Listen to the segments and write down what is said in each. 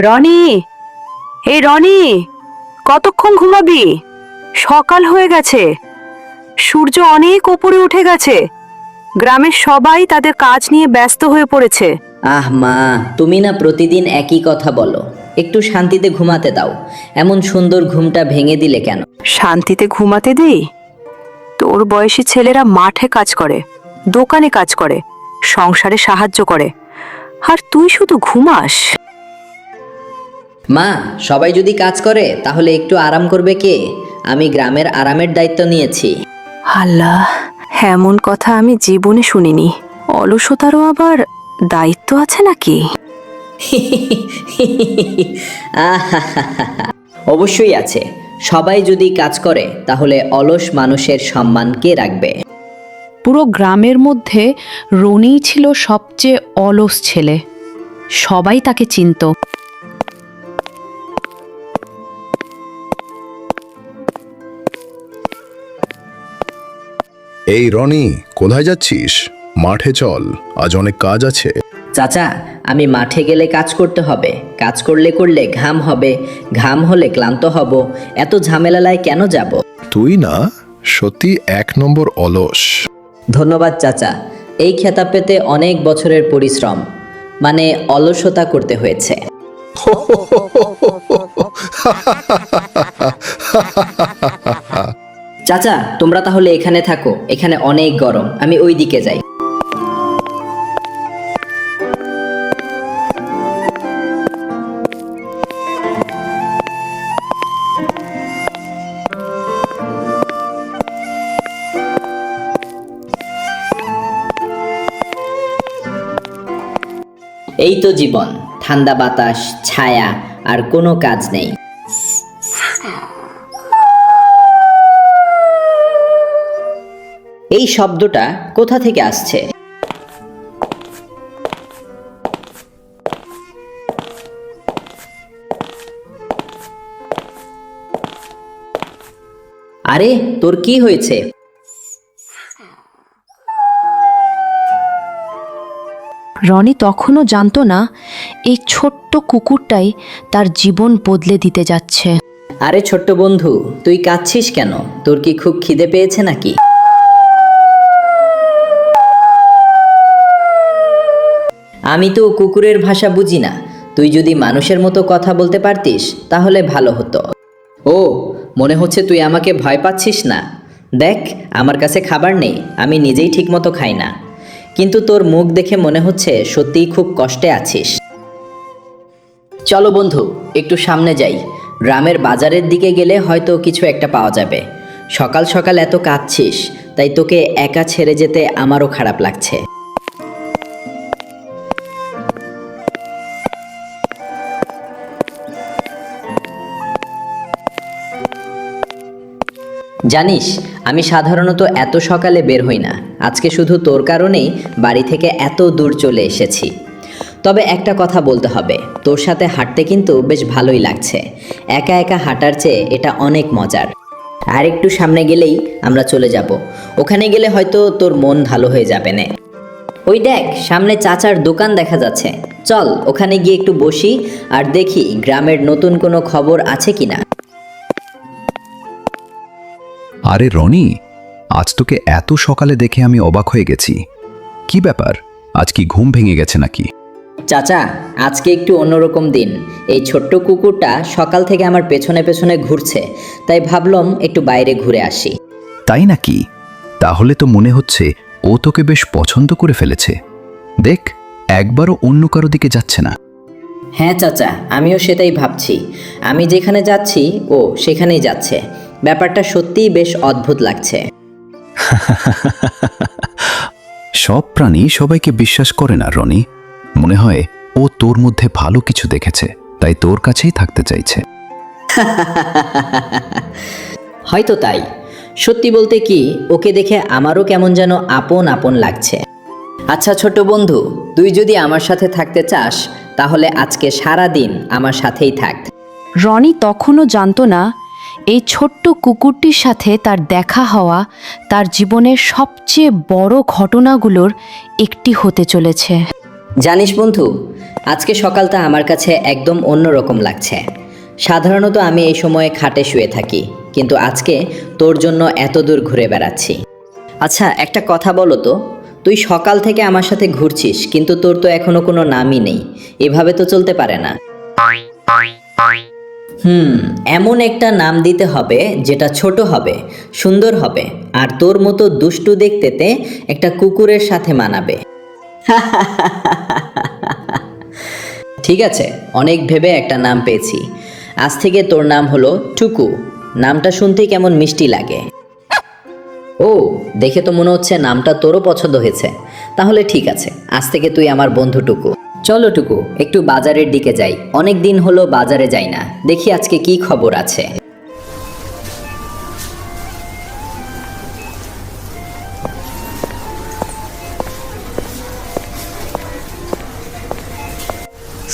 রনি, এই রনি, কতক্ষণ ঘুমাবি? সকাল হয়ে গেছে, সূর্য অনেক উপরে উঠে গেছে। গ্রামের সবাই তাদের কাজ নিয়ে ব্যস্ত হয়ে পড়েছে। আহ মা, তুমি না প্রতিদিন একই কথা বলো। একটু শান্তিতে ঘুমাতে দাও। এমন সুন্দর ঘুমটা ভেঙে দিলে কেন? শান্তিতে ঘুমাতে দেই? তোর বয়সী ছেলেরা মাঠে কাজ করে, দোকানে কাজ করে, সংসারে সাহায্য করে, আর তুই শুধু ঘুমাস। মা, সবাই যদি কাজ করে তাহলে একটু আরাম করবে কে? আমি গ্রামের আরামের দায়িত্ব নিয়েছি। আল্লাহ, এমন কথা আমি জীবনে শুনিনি। অলসতারও আবার দায়িত্ব আছে নাকি? অবশ্যই আছে। সবাই যদি কাজ করে তাহলে অলস মানুষের সম্মান কে রাখবে? পুরো গ্রামের মধ্যে রনিই ছিল সবচেয়ে অলস ছেলে। সবাই তাকে চিনত। এই রনি, কোথায় যাচ্ছিস? মাঠে চল, আজ অনেক কাজ আছে। চাচা, আমি মাঠে গেলে কাজ করতে হবে। কাজ করলে করলে ঘাম হবে, ঘাম হলে ক্লান্ত হব। এত ঝামেলায় কেন যাব? তুই না সত্যি 1 নম্বর অলস। ধন্যবাদ চাচা। এই খেতাব পেতে অনেক বছরের পরিশ্রম, মানে অলসতা করতে হয়েছে। চাচা, তোমরা তাহলে এখানে থাকো। এখানে অনেক গরম, আমি ওই দিকে যাই। এই তো জীবন, ঠান্ডা বাতাস, ছায়া, আর কোনো কাজ নেই। এই শব্দটা কোথা থেকে আসছে? আরে, তোর কি হয়েছে? রনি তখনও জানতো না এই ছোট্ট কুকুরটাই তার জীবন বদলে দিতে যাচ্ছে। আরে ছোট্ট বন্ধু, তুই কাঁদছিস কেন? তোর কি খুব খিদে পেয়েছে নাকি? আমি তো কুকুরের ভাষা বুঝি না। তুই যদি মানুষের মতো কথা বলতে পারতিস তাহলে ভালো হতো। ও, মনে হচ্ছে তুই আমাকে ভয় পাচ্ছিস না। দেখ, আমার কাছে খাবার নেই, আমি নিজেই ঠিকমতো খাই না। কিন্তু তোর মুখ দেখে মনে হচ্ছে সত্যিই খুব কষ্টে আছিস। চলো বন্ধু, একটু সামনে যাই। গ্রামের বাজারের দিকে গেলে হয়তো কিছু একটা পাওয়া যাবে। সকাল সকাল এত কাঁদছিস, তাই তোকে একা ছেড়ে যেতে আমারও খারাপ লাগছে। জানিস, আমি সাধারণত এত সকালে বের হই না। আজকে শুধু তোর কারণেই বাড়ি থেকে এত দূর চলে এসেছি। তবে একটা কথা বলতে হবে, তোর সাথে হাঁটতে কিন্তু বেশ ভালোই লাগছে। একা একা হাঁটার চেয়ে এটা অনেক মজার। আর একটু সামনে গেলেই আমরা চলে যাব। ওখানে গেলে হয়তো তোর মন ভালো হয়ে যাবে না। ওই দেখ, সামনে চাচার দোকান দেখা যাচ্ছে। চল ওখানে গিয়ে একটু বসি আর দেখি গ্রামের নতুন কোনো খবর আছে কিনা। আরে রনি, আজ তোকে এত সকালে দেখে আমি অবাক হয়ে গেছি। কি ব্যাপার, আজ কি ঘুম ভেঙে গেছে নাকি? চাচা, আজকে একটু অন্যরকম দিন। এই ছোট্ট কুকুরটা সকাল থেকে আমার পেছনে পেছনে ঘুরছে, তাই ভাবলাম একটু বাইরে ঘুরে আসি। তাই নাকি? তাহলে তো মনে হচ্ছে ও তোকে বেশ পছন্দ করে ফেলেছে। দেখ, একবারও অন্য কারো দিকে যাচ্ছে না। হ্যাঁ চাচা, আমিও সেটাই ভাবছি। আমি যেখানে যাচ্ছি ও সেখানেই যাচ্ছে। ব্যাপারটা সত্যিই বেশ অদ্ভুত লাগছে। সব প্রাণী সবাইকে বিশ্বাস করে না রনি। মনে হয় ও তোর মধ্যে ভালো কিছু দেখেছে, তাই তোর কাছেই থাকতে চাইছে। হয়তো তাই। সত্যি বলতে কি, ওকে দেখে আমারও কেমন যেন আপন আপন লাগছে। আচ্ছা ছোট বন্ধু, তুই যদি আমার সাথে থাকতে চাস তাহলে আজকে সারা দিন আমার সাথেই থাক। রনি তখনও জানতো না এই ছোট্ট কুকুরটির সাথে তার দেখা হওয়া তার জীবনের সবচেয়ে বড় ঘটনাগুলোর একটি হতে চলেছে। জানিস বন্ধু, আজকে সকালটা আমার কাছে একদম অন্যরকম লাগছে। সাধারণত আমি এই সময়ে খাটে শুয়ে থাকি, কিন্তু আজকে তোর জন্য এত দূর ঘুরে বেড়াচ্ছি। আচ্ছা, একটা কথা বলো তো, তুই সকাল থেকে আমার সাথে ঘুরছিস, কিন্তু তোর তো এখনো কোনো নামই নেই। এভাবে তো চলতে পারে না। এমন একটা নাম দিতে হবে যেটা ছোট হবে, সুন্দর হবে, আর তোর মতো দুষ্টু দেখতেতে একটা কুকুরের সাথে মানাবে। ঠিক আছে, অনেক ভেবে একটা নাম পেয়েছি। আজ থেকে তোর নাম হলো টুকু। নামটা শুনতেই কেমন মিষ্টি লাগে। ও, দেখে তো মনে হচ্ছে নামটা তোরও পছন্দ হয়েছে। তাহলে ঠিক আছে, আজ থেকে তুই আমার বন্ধু টুকু। চলো টুকু, একটু বাজারের দিকে যাই। অনেক দিন হলো বাজারে যাই না, দেখি আজকে কি খবর আছে।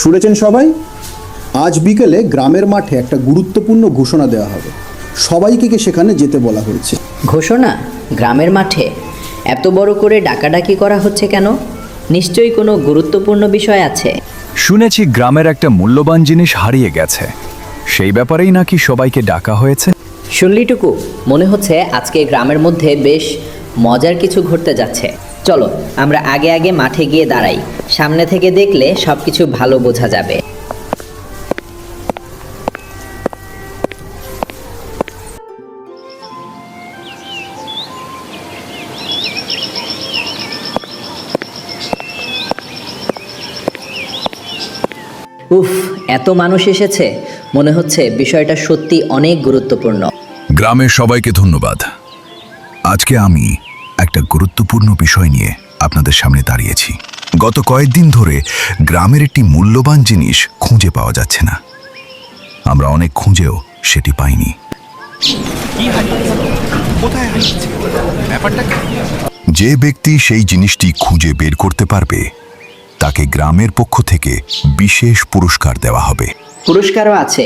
শুনেছেন সবাই? আজ বিকেলে গ্রামের মাঠে একটা গুরুত্বপূর্ণ ঘোষণা দেওয়া হবে। সবাইকে সেখানে যেতে বলা হয়েছে। ঘোষণা? গ্রামের মাঠে এত বড় করে ডাকাডাকি করা হচ্ছে কেন? নিশ্চয়ই কোনো গুরুত্বপূর্ণ বিষয় আছে। শুনেছি গ্রামের একটা মূল্যবান জিনিস হারিয়ে গেছে, সেই ব্যাপারেই নাকি সবাইকে ডাকা হয়েছে। শুনলি টুকু, মনে হচ্ছে আজকে গ্রামের মধ্যে বেশ মজার কিছু ঘটতে যাচ্ছে। চলো আমরা আগে আগে মাঠে গিয়ে দাঁড়াই, সামনে থেকে দেখলে সব কিছু ভালো বোঝা যাবে। উফ, এত মানুষ এসেছে, মনে হচ্ছে বিষয়টা সত্যি অনেক গুরুত্বপূর্ণ। গ্রামের সবাইকে ধন্যবাদ। আজকে আমি একটা গুরুত্বপূর্ণ বিষয় নিয়ে আপনাদের সামনে দাঁড়িয়েছি। গত কয়েকদিন ধরে গ্রামের একটি মূল্যবান জিনিস খুঁজে পাওয়া যাচ্ছে না। আমরা অনেক খুঁজেও সেটি পাইনি। যে ব্যক্তি সেই জিনিসটি খুঁজে বের করতে পারবে তাকে গ্রামের পক্ষ থেকে বিশেষ পুরস্কার দেওয়া হবে। পুরস্কারও আছে?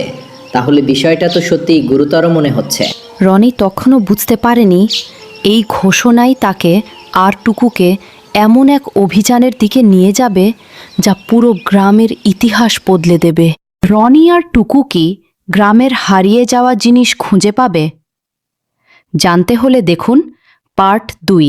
তাহলে বিষয়টা তো সত্যি গুরুতর মনে হচ্ছে। রনি তখনও বুঝতে পারেনি এই ঘোষণাই তাকে আর টুকুকে এমন এক অভিযানের দিকে নিয়ে যাবে যা পুরো গ্রামের ইতিহাস বদলে দেবে। রনি আর টুকু কি গ্রামের হারিয়ে যাওয়া জিনিস খুঁজে পাবে? জানতে হলে দেখুন পার্ট 2।